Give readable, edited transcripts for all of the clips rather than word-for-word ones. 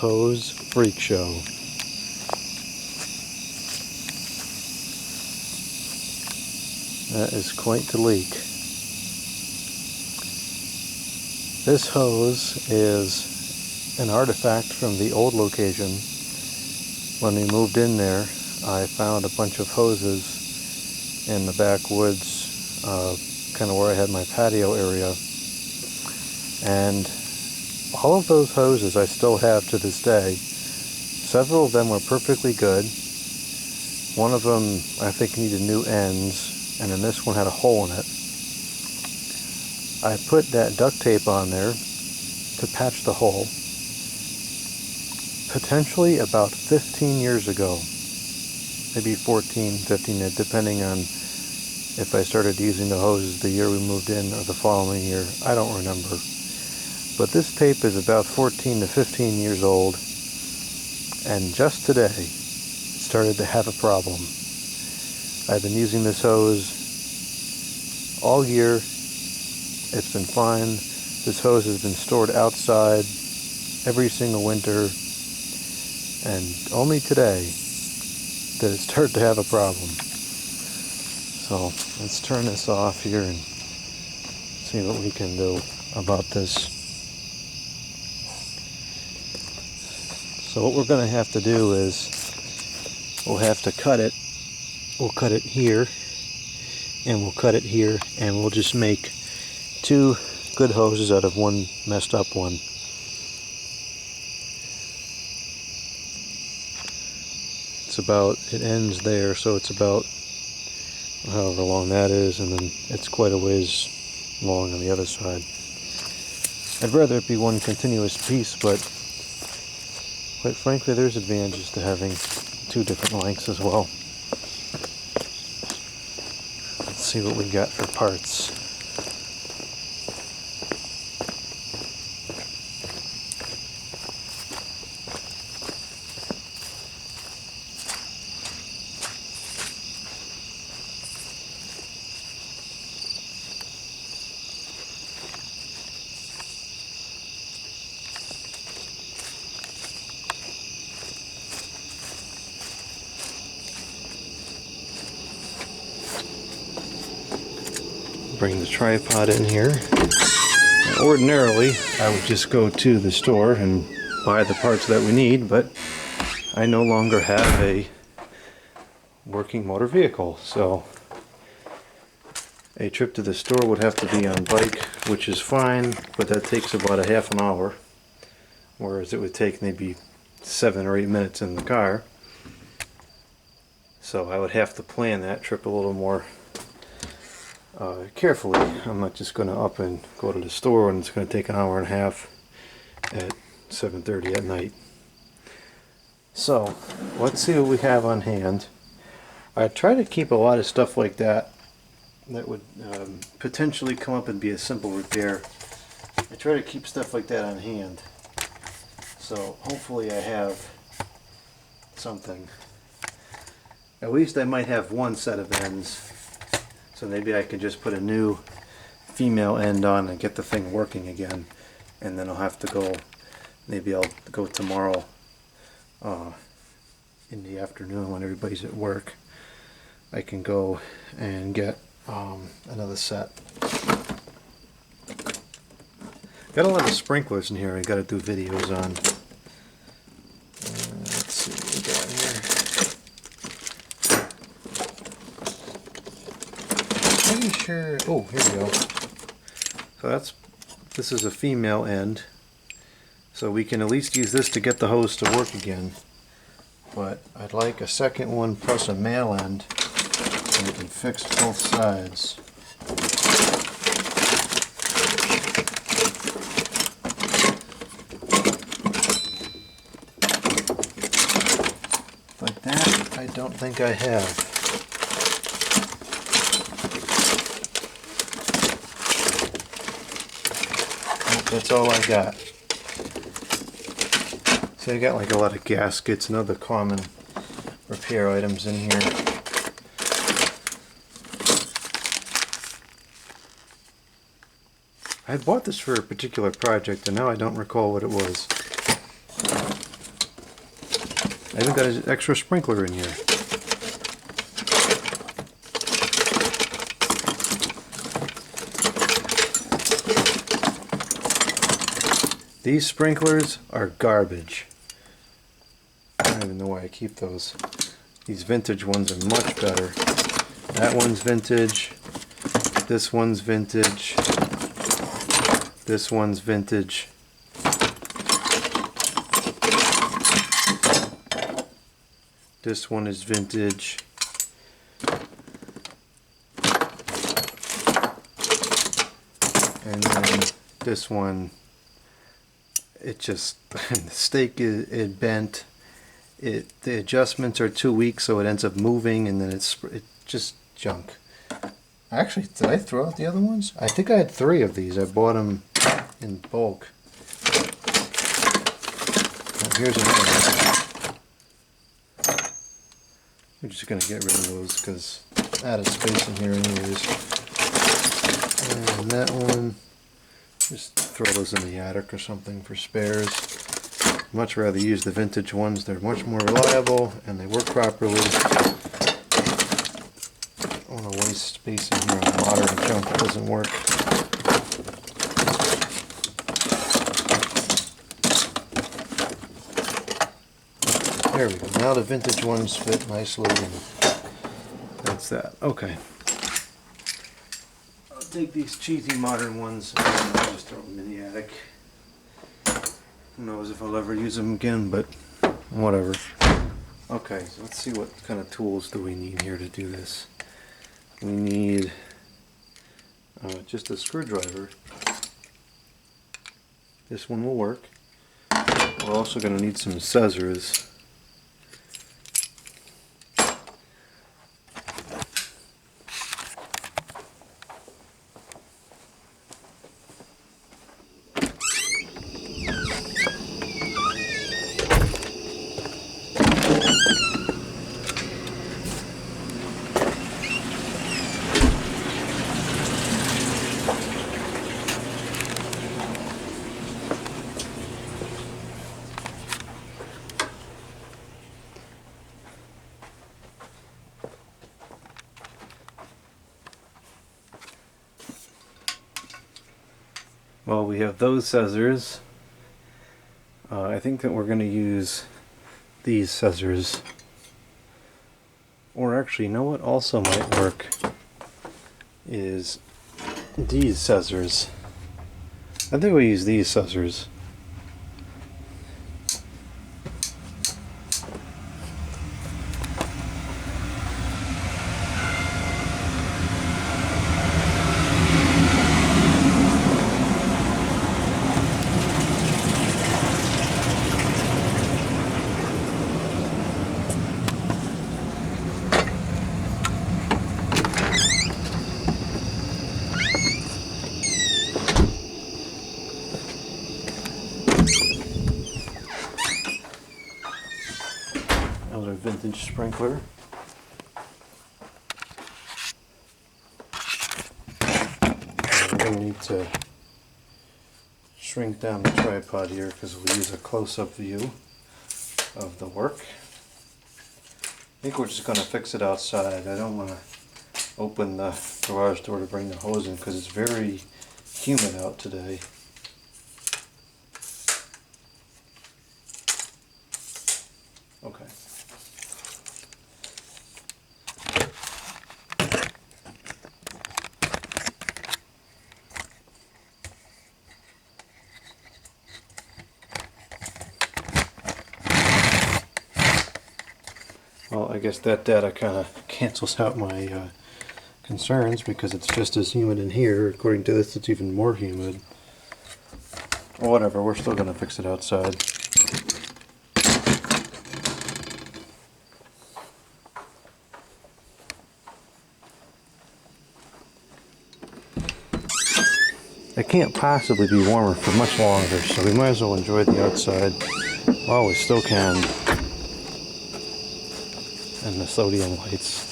Hose Freak Show. That is quite the leak. This hose is an artifact from the old location. When we moved in there, I found a bunch of hoses in the backwoods, kind of where I had my patio area. And all of those hoses I still have to this day. Several of them were perfectly good. One of them I think needed new ends, and then this one had a hole in it. I put that duct tape on there to patch the hole. Potentially about 15 years ago. Maybe 14, 15, depending on if I started using the hoses the year we moved in or the following year. I don't remember. But this tape is about 14 to 15 years old, and just today it started to have a problem. I've been using this hose all year. It's been fine. This hose has been stored outside every single winter, and only today did it start to have a problem. So let's turn this off here and see what we can do about this. So what we're going to have to do is we'll have to cut it. We'll cut it here, and we'll cut it here, and we'll just make two good hoses out of one messed up one. It ends there, so it's about however long that is, and then it's quite a ways long on the other side. I'd rather it be one continuous piece, but quite frankly there's advantages to having two different lengths as well. Let's see what we got for parts. Bring the tripod in here. And ordinarily, I would just go to the store and buy the parts that we need, but I no longer have a working motor vehicle, so a trip to the store would have to be on bike, which is fine, but that takes about a half an hour, whereas it would take maybe 7 or 8 minutes in the car. So I would have to plan that trip a little more carefully. I'm not just going to up and go to the store and it's going to take an hour and a half at 7:30 at night. So let's see what we have on hand. I try to keep a lot of stuff like that would potentially come up and be a simple repair. I try to keep stuff like that on hand, so hopefully I have something. At least I might have one set of ends. So maybe I could just put a new female end on and get the thing working again, and then I'll have to go, maybe I'll go tomorrow in the afternoon when everybody's at work. I can go and get another set. Got a lot of sprinklers in here I got to do videos on. Let's see what we got here. Pretty sure. Oh, here we go. So this is a female end, so we can at least use this to get the hose to work again. But I'd like a second one plus a male end, so we can fix both sides. Like that, I don't think I have. That's all I got. So I got like a lot of gaskets and other common repair items in here. I bought this for a particular project and now I don't recall what it was. I even got an extra sprinkler in here. These sprinklers are garbage. I don't even know why I keep those. These vintage ones are much better. That one's vintage. This one's vintage. This one's vintage. This one is vintage. And then this one, it just, the stake it bent. The adjustments are too weak, so it ends up moving, and then it's just junk. Actually, did I throw out the other ones? I think I had 3 of these. I bought them in bulk. Now, here's another one. I'm just going to get rid of those because out of space in here anyways. And that one, just throw those in the attic or something for spares. Much rather use the vintage ones. They're much more reliable and they work properly. I don't want to waste space in here on modern junk that doesn't work. There we go. Now the vintage ones fit nicely, and that's that. Okay. I'll take these cheesy modern ones and I'll just throw them in the attic. Who knows if I'll ever use them again, but whatever. Okay, so let's see what kind of tools do we need here to do this. We need just a screwdriver. This one will work. We're also going to need some scissors. Well, we have those scissors. I think that we're going to use these scissors. Or actually, you know what also might work is these scissors. I think we'll use these scissors. Another vintage sprinkler. We're going to need to shrink down the tripod here because we'll use a close-up view of the work. I think we're just going to fix it outside. I don't want to open the garage door to bring the hose in because it's very humid out today. Okay. Well, I guess that data kind of cancels out my concerns because it's just as humid in here. According to this, it's even more humid. Well, whatever, we're still going to fix it outside. It can't possibly be warmer for much longer, so we might as well enjoy the outside while we still can. And the sodium lights.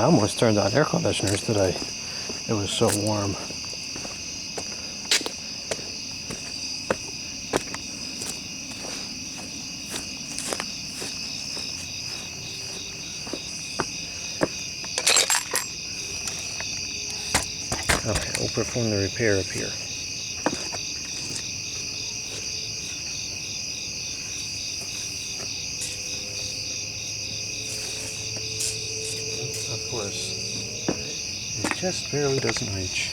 I almost turned on air conditioners today. It was so warm. Okay, we'll perform the repair up here. Of course, it just barely doesn't reach.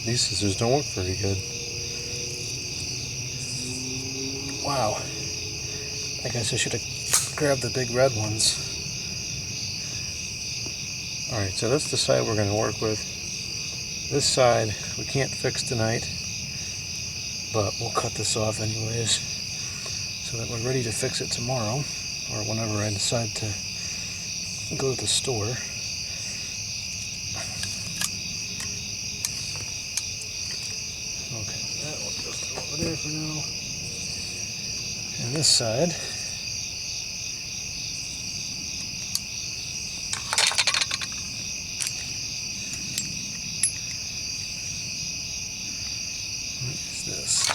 These scissors don't work very good. Wow. I guess I should have grabbed the big red ones. Alright, so that's the side we're going to work with. This side we can't fix tonight, but we'll cut this off anyways so that we're ready to fix it tomorrow or whenever I decide to go to the store. Okay, that one goes over there for now. And this side, what is this?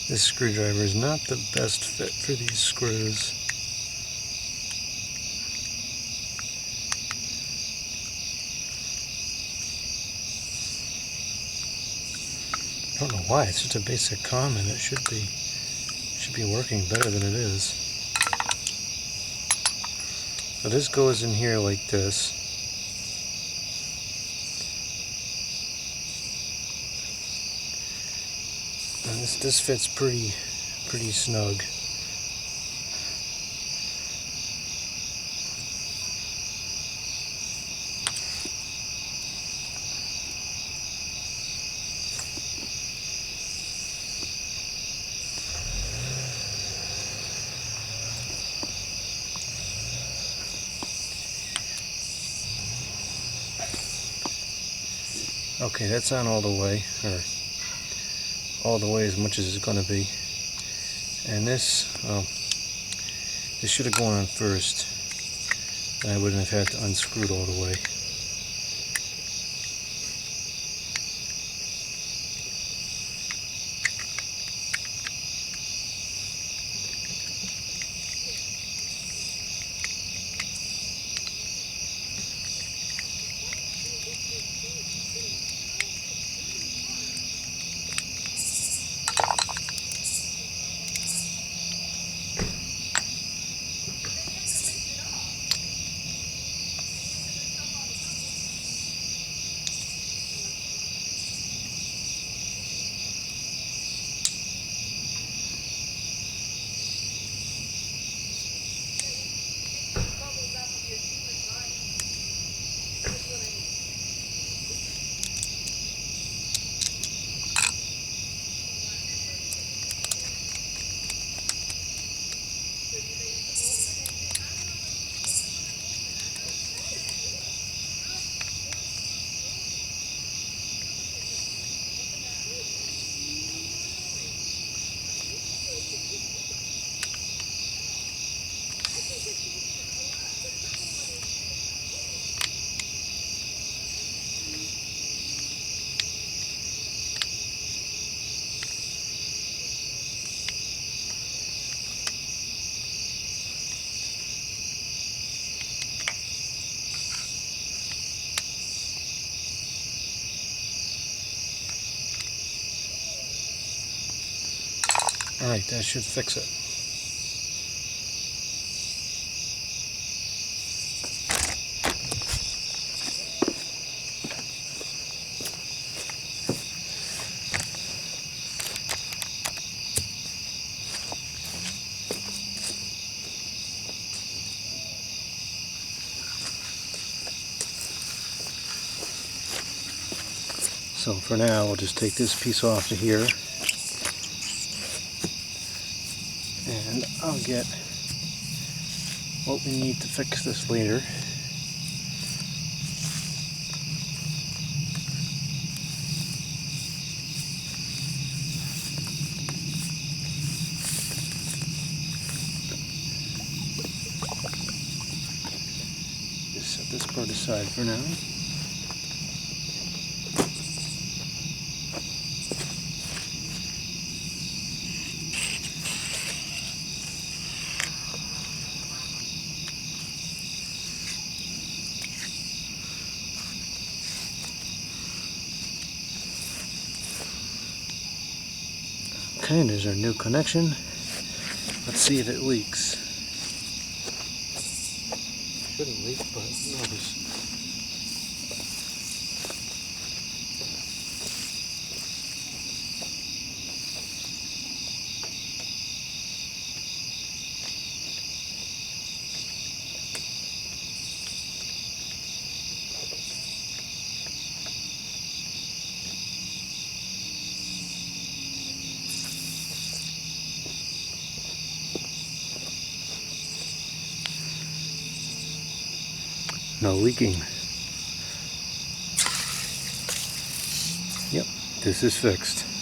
This screwdriver is not the best fit for these screws. I don't know why, it's just a basic common. It should be working better than it is. So this goes in here like this. And this fits pretty snug. Okay, that's on all the way, or all the way as much as it's going to be. And this should have gone on first, and I wouldn't have had to unscrew it all the way. Alright, that should fix it. So for now, we'll just take this piece off to here, and I'll get what we need to fix this later. Just set this part aside for now. Okay, there's our new connection. Let's see if it leaks. Shouldn't leak, but notice. No leaking. Yep, this is fixed.